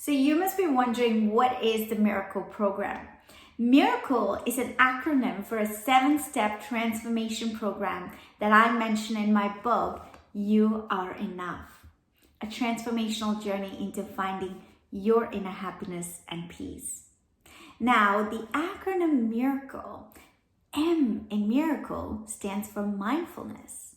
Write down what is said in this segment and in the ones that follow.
So you must be wondering, what is the M.I.R.A.C.L.E program? M.I.R.A.C.L.E is an acronym for a 7-step transformation program that I mention in my book, You Are Enough, a transformational journey into finding your inner happiness and peace. Now, the acronym M.I.R.A.C.L.E, M in M.I.R.A.C.L stands for mindfulness.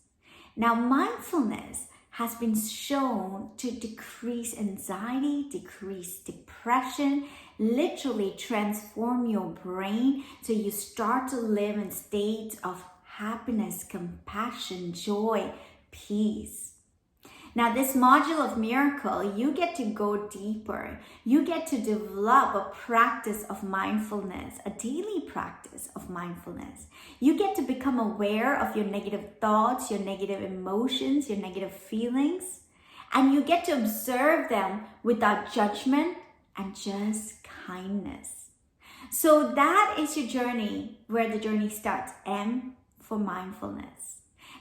Now, mindfulness has been shown to decrease anxiety, decrease depression, literally transform your brain so you start to live in states of happiness, compassion, joy, peace. Now, this module of M.I.R.A.C.L.E, you get to go deeper. You get to develop a practice of mindfulness, a daily practice of mindfulness. You get to become aware of your negative thoughts, your negative emotions, your negative feelings, and you get to observe them without judgment and just kindness. So that is your journey, where the journey starts. M for mindfulness.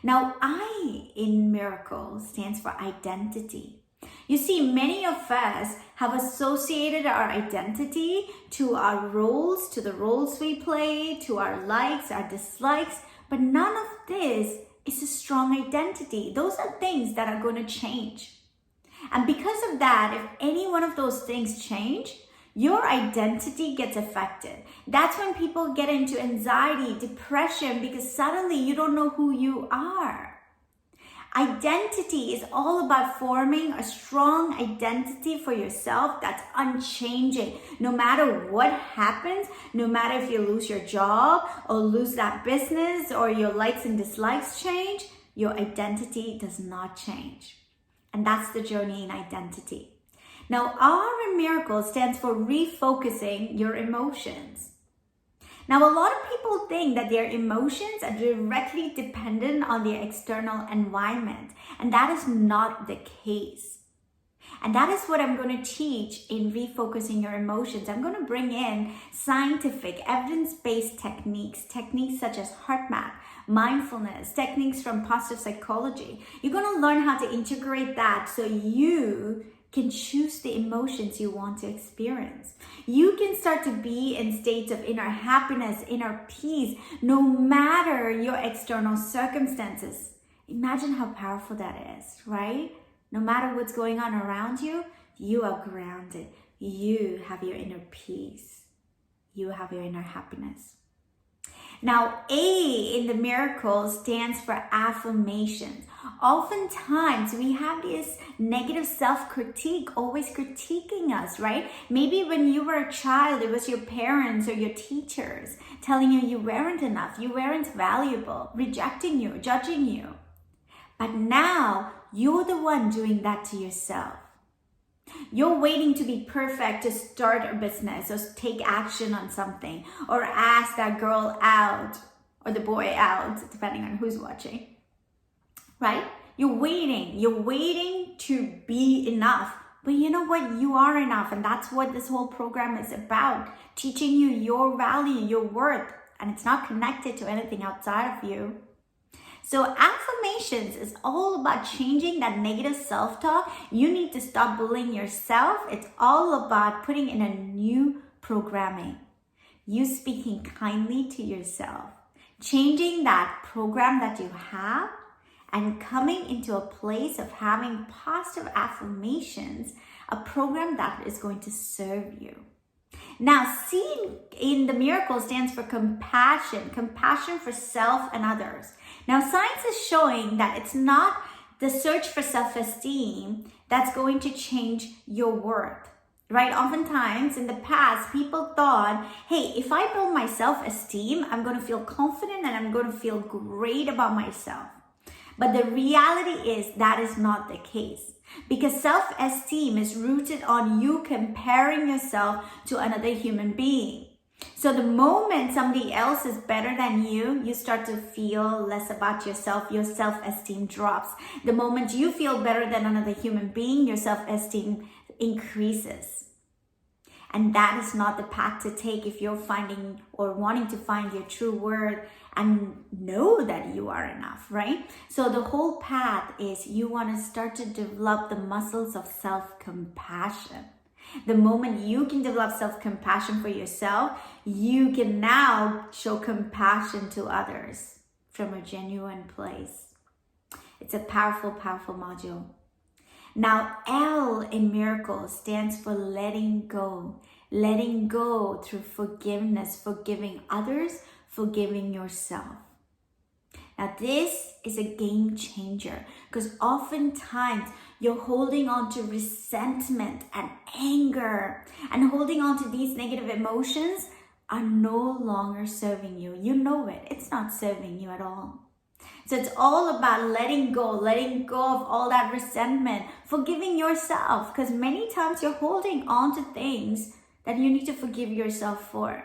Now, I in M.I.R.A.C.L stands for identity. You see, many of us have associated our identity to our roles, to the roles we play, to our likes, our dislikes, but none of this is a strong identity. Those are things that are going to change. And because of that, if any one of those things change, your identity gets affected. That's when people get into anxiety, depression, because suddenly you don't know who you are. Identity is all about forming a strong identity for yourself that's unchanging. No matter what happens, no matter if you lose your job or lose that business or your likes and dislikes change, your identity does not change. And that's the journey in identity. Now, R in M.I.R.A.C.L stands for refocusing your emotions. Now, a lot of people think that their emotions are directly dependent on their external environment, and that is not the case. And that is what I'm going to teach in refocusing your emotions. I'm going to bring in scientific, evidence-based techniques such as heart map, mindfulness, techniques from positive psychology. You're going to learn how to integrate that so you can choose the emotions you want to experience. You can start to be in states of inner happiness, inner peace, no matter your external circumstances. Imagine how powerful that is, right? No matter what's going on around you, you are grounded. You have your inner peace. You have your inner happiness. Now, A in the M.I.R.A.C.L stands for affirmations. Oftentimes, we have this negative self-critique, always critiquing us, right? Maybe when you were a child, it was your parents or your teachers telling you you weren't enough, you weren't valuable, rejecting you, judging you. But now, you're the one doing that to yourself. You're waiting to be perfect to start a business or take action on something or ask that girl out or the boy out, depending on who's watching, right? You're waiting to be enough. But you know what? You are enough. And that's what this whole program is about. Teaching you your value, your worth. And it's not connected to anything outside of you. So affirmations is all about changing that negative self-talk. You need to stop bullying yourself. It's all about putting in a new programming. You speaking kindly to yourself. Changing that program that you have and coming into a place of having positive affirmations, a program that is going to serve you. Now, C in the M.I.R.A.C.L stands for compassion, compassion for self and others. Now, science is showing that it's not the search for self-esteem that's going to change your worth, right? Oftentimes in the past, people thought, hey, if I build my self-esteem, I'm going to feel confident and I'm going to feel great about myself. But the reality is that is not the case. Because self-esteem is rooted on you comparing yourself to another human being. So the moment somebody else is better than you start to feel less about yourself. Your self-esteem drops. The moment you feel better than another human being, your self-esteem increases. And that is not the path to take if you're finding or wanting to find your true worth and know that you are enough, right? So the whole path is you want to start to develop the muscles of self-compassion. The moment you can develop self-compassion for yourself, you can now show compassion to others from a genuine place. It's a powerful, powerful module. Now, L in Miracle stands for letting go. Letting go through forgiveness, forgiving others, forgiving yourself. Now, this is a game changer because oftentimes you're holding on to resentment and anger, and holding on to these negative emotions are no longer serving you. You know it. It's not serving you at all. So it's all about letting go of all that resentment, forgiving yourself, because many times you're holding on to things that you need to forgive yourself for.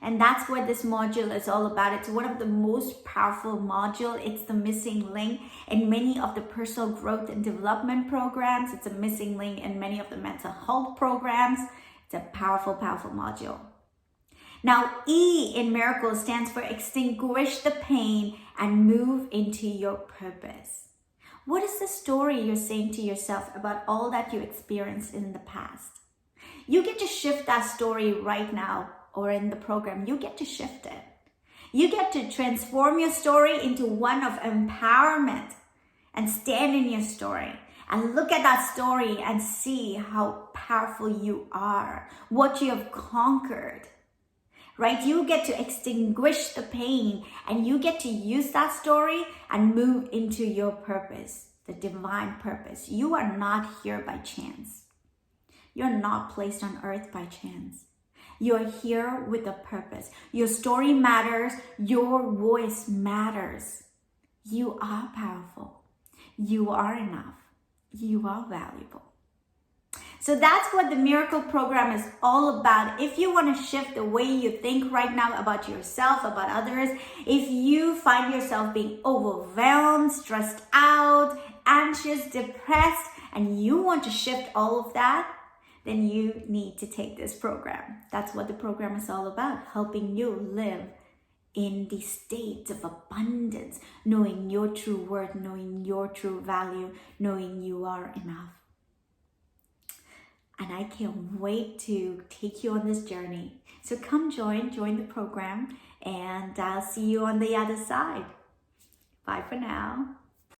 And that's what this module is all about. It's one of the most powerful modules. It's the missing link in many of the personal growth and development programs. It's a missing link in many of the mental health programs. It's a powerful, powerful module. Now, E in Miracle stands for extinguish the pain and move into your purpose. What is the story you're saying to yourself about all that you experienced in the past? You get to shift that story right now, or in the program, you get to shift it. You get to transform your story into one of empowerment and stand in your story and look at that story and see how powerful you are, what you have conquered, right? You get to extinguish the pain and you get to use that story and move into your purpose, the divine purpose. You are not here by chance. You're not placed on earth by chance. You're here with a purpose. Your story matters. Your voice matters. You are powerful. You are enough. You are valuable. So that's what the Miracle program is all about. If you want to shift the way you think right now about yourself, about others, if you find yourself being overwhelmed, stressed out, anxious, depressed, and you want to shift all of that, then you need to take this program. That's what the program is all about, helping you live in the state of abundance, knowing your true worth, knowing your true value, knowing you are enough. And I can't wait to take you on this journey. So come join the program, and I'll see you on the other side. Bye for now.